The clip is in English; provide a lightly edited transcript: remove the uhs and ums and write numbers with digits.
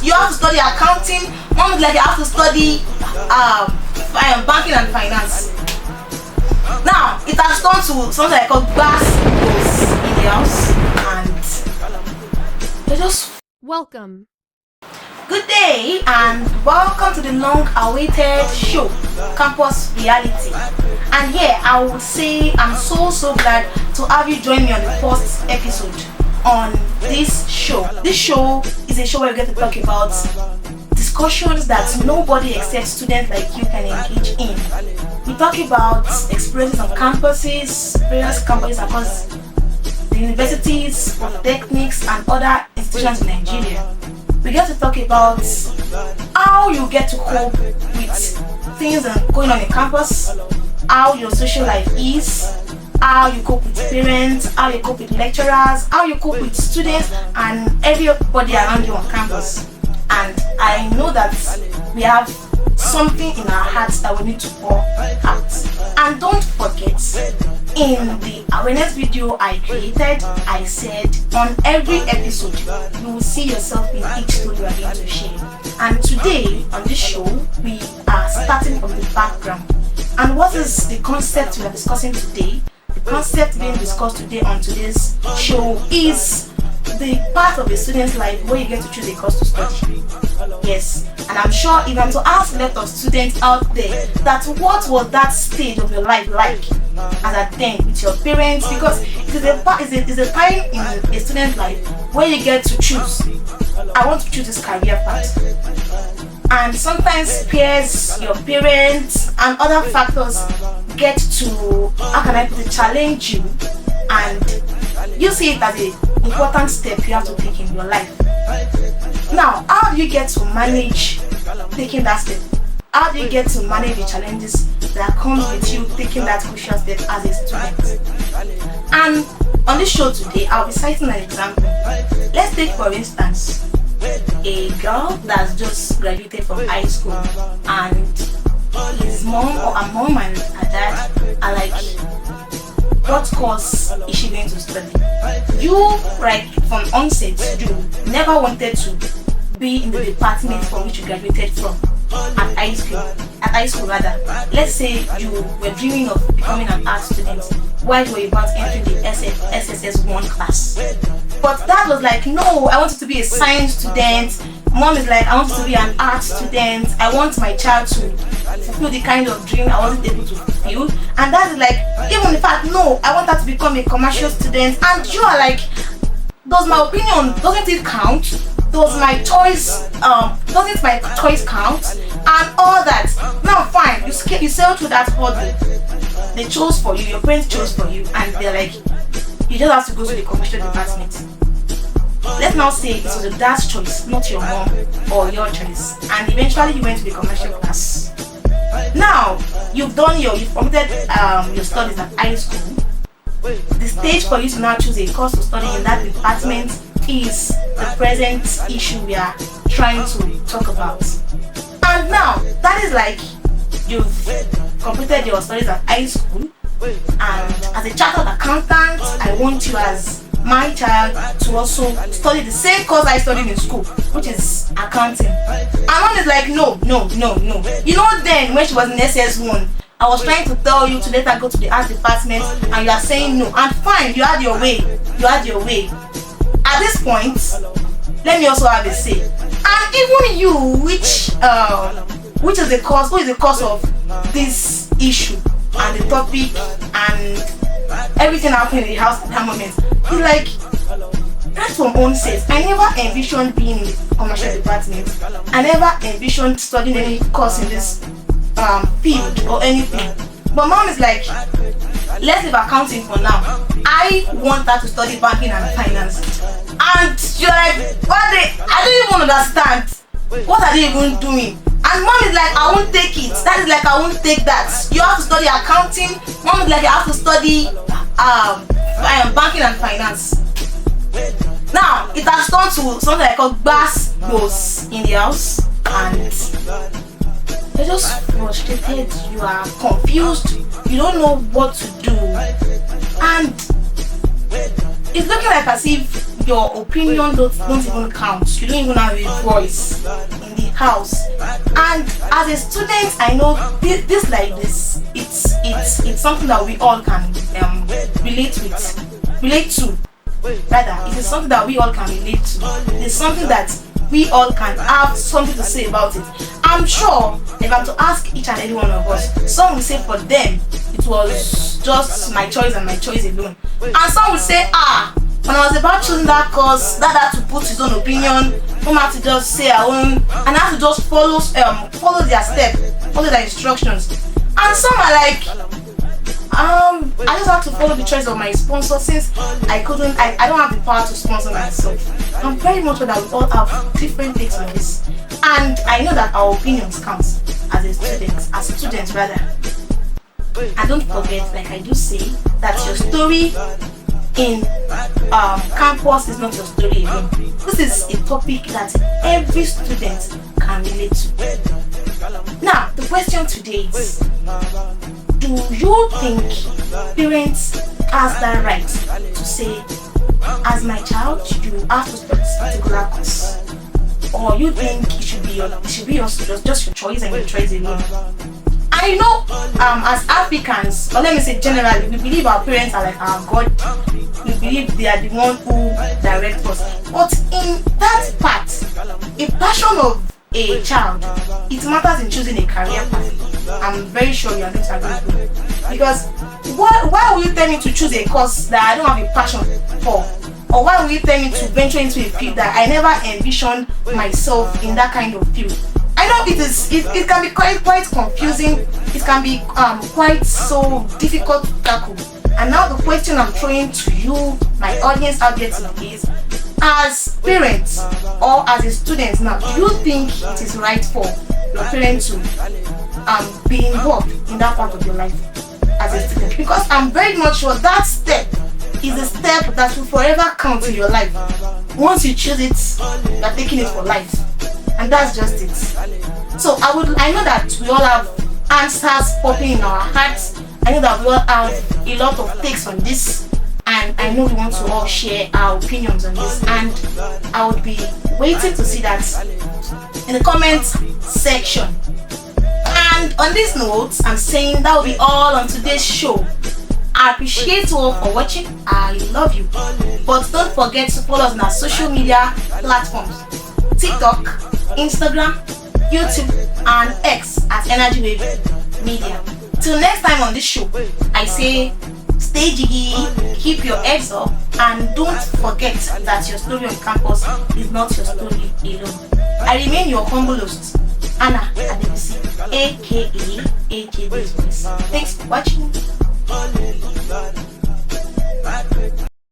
you have to study accounting. Mom is like, you have to study banking and finance. Now it has turned to something like a glass goes in the house, and they just Welcome. good day and welcome to the long-awaited show, Campus Reality. And here I would say I'm so glad to have you join me on the first episode on this show. This show is a show where we get to talk about discussions that nobody except students like you can engage in. We talk about experiences on campuses, various campuses across the universities, polytechnics, and other institutions in Nigeria. We get to talk about how you get to cope with things going on in campus, how your social life is, how you cope with parents, how you cope with lecturers, how you cope with students and everybody around you on campus. And I know that we have something in our hearts that we need to pour out. And don't forget, in the awareness video I created, I said on every episode you will see yourself in each story we are going to share. And today on this show we are starting from the background. And what is the concept we are discussing today? The concept being discussed today on today's show is the part of a student's life where you get to choose a course to study. Yes, and I'm sure if I'm to ask a lot of students out there that what was that stage of your life like as a teen with your parents, because it is a time in a student's life where you get to choose. I want to choose this career path. And sometimes peers, your parents, and other factors get to, how can I put it, challenge you, and you see it as an important step you have to take in your life. Now, how do you get to manage taking that step? How do you get to manage the challenges that comes with you taking that crucial step as a student? And on this show today, I'll be citing an example. Let's take, for instance, a girl that's just graduated from high school, and his mom or her mom and her dad are like, what course is she going to study? You, right from onset, you never wanted to be in the department from which you graduated from at high school rather. Let's say you were dreaming of becoming an art student while you were about entering the SSS1 class. But dad was like, no, I want you to be a science student. Mom is like, I want you to be an art student. I want my child to fulfill the kind of dream I wasn't able to fulfill. And dad is like, even in fact, no, I want her to become a commercial student. And you are like, does my opinion, doesn't it count? Does my choice, doesn't my choice count? And all that. Now fine, you sail through that hurdle. They chose for you, your parents chose for you, and they're like, you just have to go to the commercial department. Let's now say it was a dad's choice, not your mom or your choice, and eventually you went to the commercial class. Now you've completed your studies at high school. The stage for you to now choose a course to study in that department is the present issue we are trying to talk about. And now that is like you've completed your studies at high school, and as a chartered accountant, I want you as my child to also study the same course I studied in school, which is accounting. And mom is like, no. You know, then when she was in SS1, I was trying to tell you to let her go to the art department, and you are saying no. And fine, you had your way. At this point, let me also have a say. And even you, which is the cause, who is the cause of this issue and the topic and everything happening in the house at that moment, he's like, that's from own sense. I never envisioned being in the commercial department. I never envisioned studying any course in this field or anything. But mom is like, let's leave accounting for now. I want her to study banking and finance. And you're like, I don't even understand. What are they even doing? And mom is like, I won't take it. That is like, I won't take that. You have to study accounting. Mom is like, you have to study banking and finance. Now it has turned to something like a glass goes in the house, and you're just frustrated, you are confused, you don't know what to do, and it's looking like as if your opinion don't even count. You don't even have a voice in the house. And as a student, I know this like this. It's something that we all can relate to. Rather, it is something that we all can relate to. It's something that we all can have something to say about it. I'm sure if I'm to ask each and every one of us, some will say for them it was just my choice and my choice alone. And some will say, when I was about choosing that course, Dad had to put his own opinion, Mom had to just say her own, and I had to just follow their step, follow their instructions. And some are like, I just have to follow the choice of my sponsor since I don't have the power to sponsor myself. I'm very much sure that we all have different takes on this. And I know that our opinions count as students rather. And don't forget, like I do say, that your story in campus is not your story alone. This is a topic that every student can relate to. Now, the question today is, do you think parents has that right to say, as my child, you have to study this particular course? Or you think it should be just your choice and your choice alone? I know as Africans, or let me say generally, we believe our parents are like our God. We believe they are the one who direct us. But in that part, a passion of a child, it matters in choosing a career path. I'm very sure you are going to agree with me. Because why will you tell me to choose a course that I don't have a passion for? Or why will you tell me to venture into a field that I never envisioned myself in that kind of field? I know it can be quite confusing. It can be quite so difficult to tackle. And now the question I'm throwing to you, my audience out there today, is, as parents or as a student now, do you think it is right for your parents to be involved in that part of your life as a student? Because I'm very much sure that step is a step that will forever count in your life. Once you choose it, you're taking it for life. And that's just it. So I know that we all have answers popping in our hearts. I know that we all have a lot of takes on this, and I know we want to all share our opinions on this, and I would be waiting to see that in the comment section. And on this note, I'm saying that will be all on today's show. I appreciate you all for watching. I love you. But don't forget to follow us on our social media platforms: TikTok, Instagram, YouTube, and X at Energy Wave Media. Till next time on this show, I say stay jiggy, keep your heads up, and don't forget that your story on campus is not your story alone. I remain your humble host, Anna Adebisi, aka AJ Business. Thanks for watching.